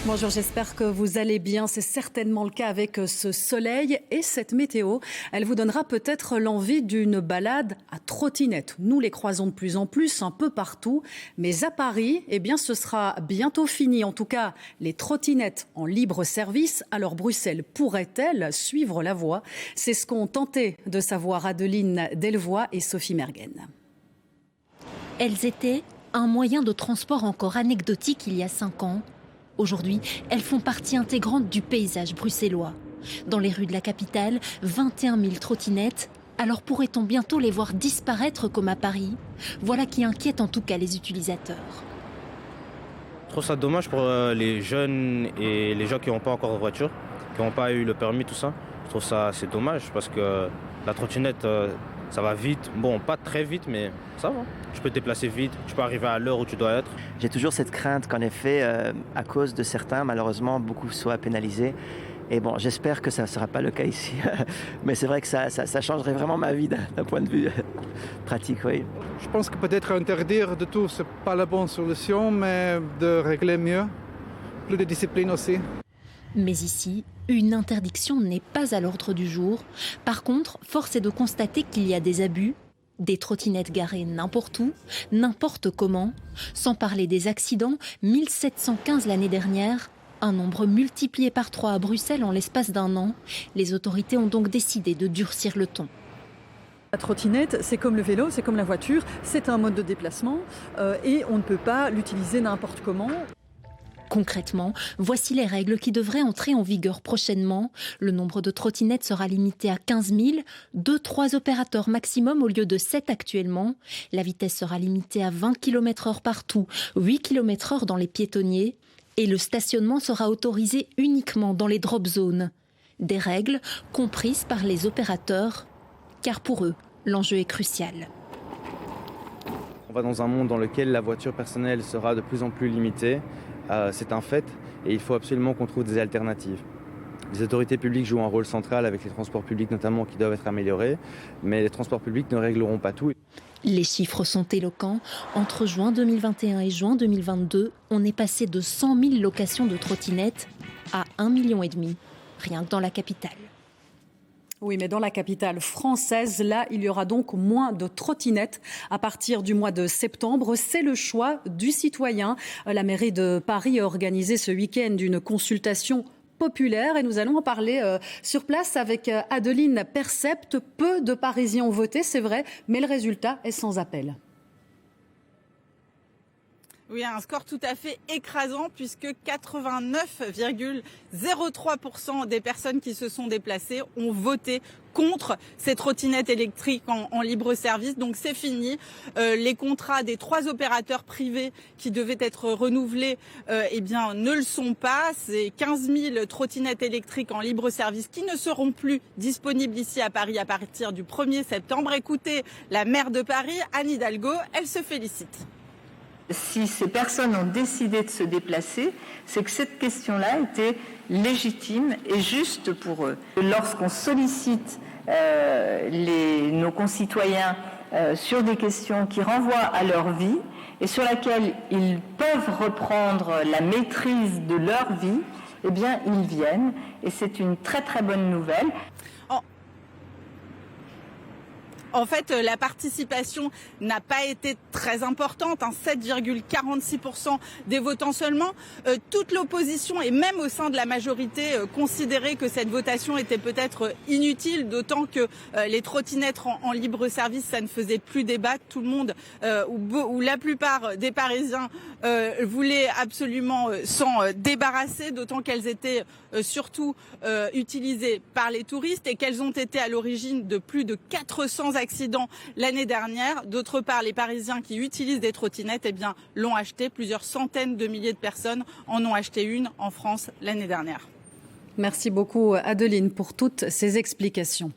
Bonjour, j'espère que vous allez bien. C'est certainement le cas avec ce soleil et cette météo. Elle vous donnera peut-être l'envie d'une balade à trottinette. Nous les croisons de plus en plus, un peu partout. Mais à Paris, eh bien, ce sera bientôt fini. En tout cas, les trottinettes en libre service. Alors Bruxelles pourrait-elle suivre la voie? C'est ce qu'ont tenté de savoir Adeline Delvoye et Sophie Mergen. Elles étaient un moyen de transport encore anecdotique il y a 5 ans. Aujourd'hui, elles font partie intégrante du paysage bruxellois. Dans les rues de la capitale, 21 000 trottinettes. Alors pourrait-on bientôt les voir disparaître comme à Paris? Voilà qui inquiète en tout cas les utilisateurs. Je trouve ça dommage pour les jeunes et les gens qui n'ont pas encore de voiture, qui n'ont pas eu le permis, tout ça. Je trouve ça assez dommage parce que la trottinette, ça va vite. Bon, pas très vite, mais ça va. Tu peux te déplacer vite, tu peux arriver à l'heure où tu dois être. J'ai toujours cette crainte qu'en effet, à cause de certains, malheureusement, beaucoup soient pénalisés. Et bon, j'espère que ça ne sera pas le cas ici. Mais c'est vrai que ça changerait vraiment ma vie d'un point de vue pratique, oui. Je pense que peut-être interdire de tout, ce n'est pas la bonne solution, mais de régler mieux. Plus de discipline aussi. Mais ici, une interdiction n'est pas à l'ordre du jour. Par contre, force est de constater qu'il y a des abus. Des trottinettes garées n'importe où, n'importe comment. Sans parler des accidents, 1715 l'année dernière. Un nombre multiplié par 3 à Bruxelles en l'espace d'un an. Les autorités ont donc décidé de durcir le ton. La trottinette, c'est comme le vélo, c'est comme la voiture, c'est un mode de déplacement et on ne peut pas l'utiliser n'importe comment. Concrètement, voici les règles qui devraient entrer en vigueur prochainement. Le nombre de trottinettes sera limité à 15 000, 2-3 opérateurs maximum au lieu de 7 actuellement. La vitesse sera limitée à 20 km/h partout, 8 km/h dans les piétonniers. Et le stationnement sera autorisé uniquement dans les drop zones. Des règles comprises par les opérateurs, car pour eux, l'enjeu est crucial. On va dans un monde dans lequel la voiture personnelle sera de plus en plus limitée. C'est un fait et il faut absolument qu'on trouve des alternatives. Les autorités publiques jouent un rôle central avec les transports publics notamment qui doivent être améliorés, mais les transports publics ne régleront pas tout. Les chiffres sont éloquents. Entre juin 2021 et juin 2022, on est passé de 100 000 locations de trottinettes à 1,5 million, rien que dans la capitale. Oui, mais dans la capitale française, là, il y aura donc moins de trottinettes à partir du mois de septembre. C'est le choix du citoyen. La mairie de Paris a organisé ce week-end une consultation populaire et nous allons en parler sur place avec Adeline Percept. Peu de Parisiens ont voté, c'est vrai, mais le résultat est sans appel. Oui, un score tout à fait écrasant puisque 89,03% des personnes qui se sont déplacées ont voté contre ces trottinettes électriques en libre service. Donc c'est fini. Les contrats des 3 opérateurs privés qui devaient être renouvelés ne le sont pas. C'est 15 000 trottinettes électriques en libre service qui ne seront plus disponibles ici à Paris à partir du 1er septembre. Écoutez la maire de Paris, Anne Hidalgo, elle se félicite. Si ces personnes ont décidé de se déplacer, c'est que cette question-là était légitime et juste pour eux. Lorsqu'on sollicite nos concitoyens sur des questions qui renvoient à leur vie et sur lesquelles ils peuvent reprendre la maîtrise de leur vie, eh bien, ils viennent et c'est une très très bonne nouvelle. En fait, la participation n'a pas été très importante, 7,46% des votants seulement. Toute l'opposition et même au sein de la majorité considérait que cette votation était peut-être inutile, d'autant que les trottinettes en libre service, ça ne faisait plus débat. Tout le monde, ou la plupart des Parisiens, voulaient absolument s'en débarrasser, d'autant qu'elles étaient surtout utilisées par les touristes et qu'elles ont été à l'origine de plus de 400 accidents l'année dernière. D'autre part, les Parisiens qui utilisent des trottinettes l'ont acheté. Plusieurs centaines de milliers de personnes en ont acheté une en France l'année dernière. Merci beaucoup Adeline pour toutes ces explications.